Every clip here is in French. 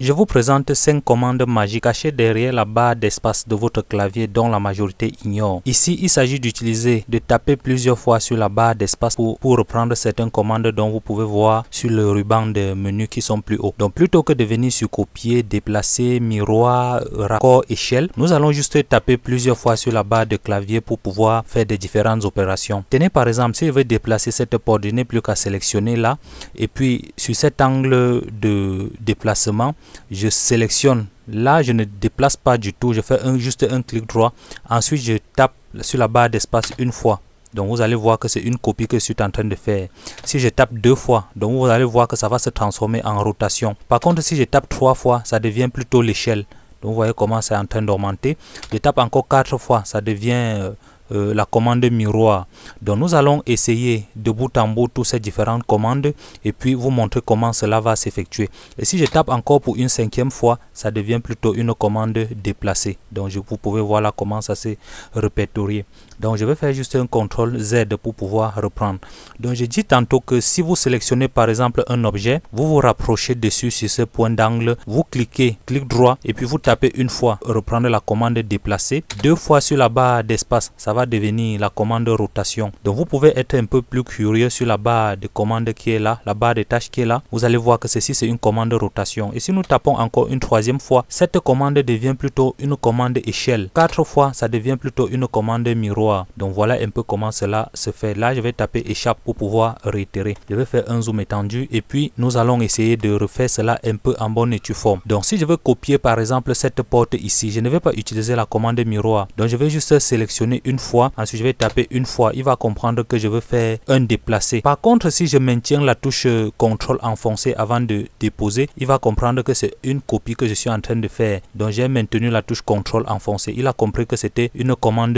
Je vous présente 5 commandes magiques cachées derrière la barre d'espace de votre clavier dont la majorité ignore. Ici, il s'agit de taper plusieurs fois sur la barre d'espace pour reprendre certaines commandes dont vous pouvez voir sur le ruban de menu qui sont plus hauts. Donc plutôt que de venir sur copier, déplacer, miroir, raccord, échelle, nous allons juste taper plusieurs fois sur la barre de clavier pour pouvoir faire des différentes opérations. Tenez par exemple, si je veux déplacer cette porte, je n'ai plus qu'à sélectionner là et puis sur cet angle de déplacement, je sélectionne. Là, je ne déplace pas du tout. Je fais juste un clic droit. Ensuite, je tape sur la barre d'espace une fois. Donc, vous allez voir que c'est une copie que je suis en train de faire. Si je tape 2 fois, donc vous allez voir que ça va se transformer en rotation. Par contre, si je tape 3 fois, ça devient plutôt l'échelle. Donc, vous voyez comment c'est en train d'augmenter. Je tape encore 4 fois, ça devient la commande miroir. Donc nous allons essayer de bout en bout toutes ces différentes commandes et puis vous montrer comment cela va s'effectuer. Et si je tape encore pour une 5e fois, ça devient plutôt une commande déplacée. Donc vous pouvez voir là comment ça s'est répertorié. Donc je vais faire juste un CTRL Z pour pouvoir reprendre. Donc j'ai dit tantôt que si vous sélectionnez par exemple un objet, vous vous rapprochez dessus sur ce point d'angle, vous cliquez, clic droit et puis vous tapez une fois, reprendre la commande déplacer. 2 fois sur la barre d'espace, ça va devenir la commande rotation. Donc vous pouvez être un peu plus curieux sur la barre de commande qui est là, la barre de tâches qui est là. Vous allez voir que ceci c'est une commande rotation. Et si nous tapons encore une 3e fois, cette commande devient plutôt une commande échelle. 4 fois, ça devient plutôt une commande miroir. Donc voilà un peu comment cela se fait. Là, je vais taper échappe pour pouvoir réitérer. Je vais faire un zoom étendu et puis nous allons essayer de refaire cela un peu en bonne et due forme. Donc si je veux copier par exemple cette porte ici, je ne vais pas utiliser la commande miroir. Donc je vais juste sélectionner une fois. Ensuite, je vais taper une fois. Il va comprendre que je veux faire un déplacé. Par contre, si je maintiens la touche CTRL enfoncée avant de déposer, il va comprendre que c'est une copie que je suis en train de faire. Donc j'ai maintenu la touche CTRL enfoncée. Il a compris que c'était une commande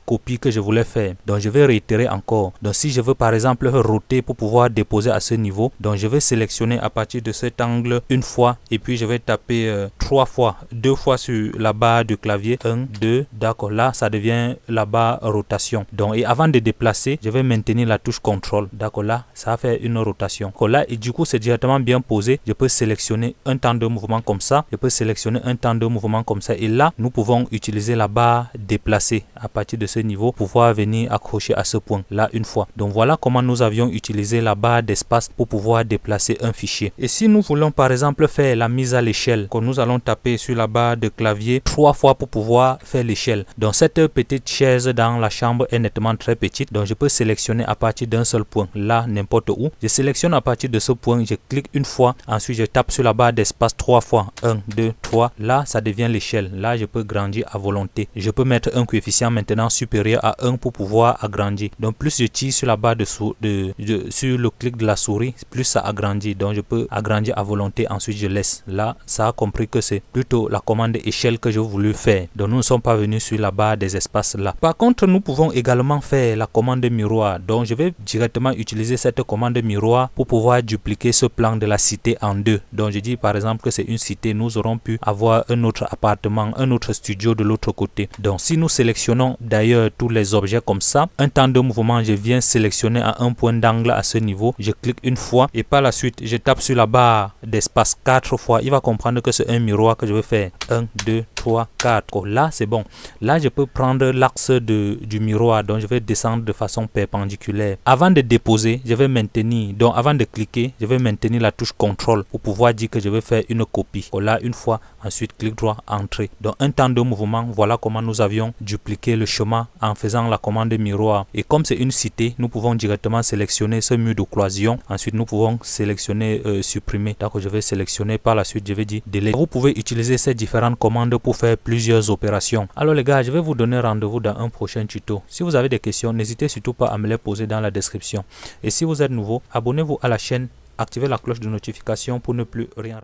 copie que je voulais faire. Donc je vais réitérer encore. Donc si je veux par exemple roter pour pouvoir déposer à ce niveau, donc je vais sélectionner à partir de cet angle une fois et puis je vais taper 3 fois, 2 fois sur la barre du clavier. 1, 2, d'accord. Là, ça devient la barre rotation. Donc et avant de déplacer, je vais maintenir la touche CTRL. D'accord, là, ça va faire une rotation. D'accord, là, et du coup, c'est directement bien posé. Je peux sélectionner un temps de mouvement comme ça. Je peux sélectionner un temps de mouvement comme ça. Et là, nous pouvons utiliser la barre déplacer à partir de ce niveau pour pouvoir venir accrocher à ce point là une fois. Donc voilà comment nous avions utilisé la barre d'espace pour pouvoir déplacer un fichier. Et si nous voulons par exemple faire la mise à l'échelle, que nous allons taper sur la barre de clavier 3 fois pour pouvoir faire l'échelle. Donc cette petite chaise dans la chambre est nettement très petite. Donc je peux sélectionner à partir d'un seul point là n'importe où. Je sélectionne à partir de ce point, je clique une fois, ensuite je tape sur la barre d'espace 3 fois. 1, 2, 3. Là ça devient l'échelle. Là je peux grandir à volonté. Je peux mettre un coefficient maintenant supérieur à 1 pour pouvoir agrandir. Donc plus je tire sur la barre sur le clic de la souris, plus ça agrandit. Donc je peux agrandir à volonté, ensuite je laisse. Là ça a compris que c'est plutôt la commande échelle que je voulais faire. Donc nous ne sommes pas venus sur la barre des espaces là. Par contre nous pouvons également faire la commande miroir. Donc je vais directement utiliser cette commande miroir pour pouvoir dupliquer ce plan de la cité en deux. Donc je dis par exemple que c'est une cité, nous aurons pu avoir un autre appartement, un autre studio de l'autre côté. Donc si nous sélectionnons d'ailleurs tous les objets comme ça, un temps de mouvement, je viens sélectionner à un point d'angle à ce niveau, je clique une fois et par la suite je tape sur la barre d'espace 4 fois. Il va comprendre que c'est un miroir que je vais faire. 1, 2, 3, 4. Là c'est bon. Là je peux prendre l'axe du miroir, donc je vais descendre de façon perpendiculaire. Avant de déposer, je vais maintenir, donc avant de cliquer, je vais maintenir la touche CTRL pour pouvoir dire que je vais faire une copie. Là une fois, ensuite clic droit, entrée. Donc un temps de mouvement, voilà comment nous avions dupliqué le chemin en faisant la commande miroir. Et comme c'est une cité, nous pouvons directement sélectionner ce mur de cloison. Ensuite nous pouvons sélectionner supprimer. Donc je vais sélectionner, par la suite je vais dire délai. Vous pouvez utiliser ces différentes commandes pour faire plusieurs opérations. Alors les gars, je vais vous donner rendez-vous dans un prochain tuto. Si vous avez des questions, n'hésitez surtout pas à me les poser dans la description. Et si vous êtes nouveau, abonnez-vous à la chaîne, activez la cloche de notification pour ne plus rien rater.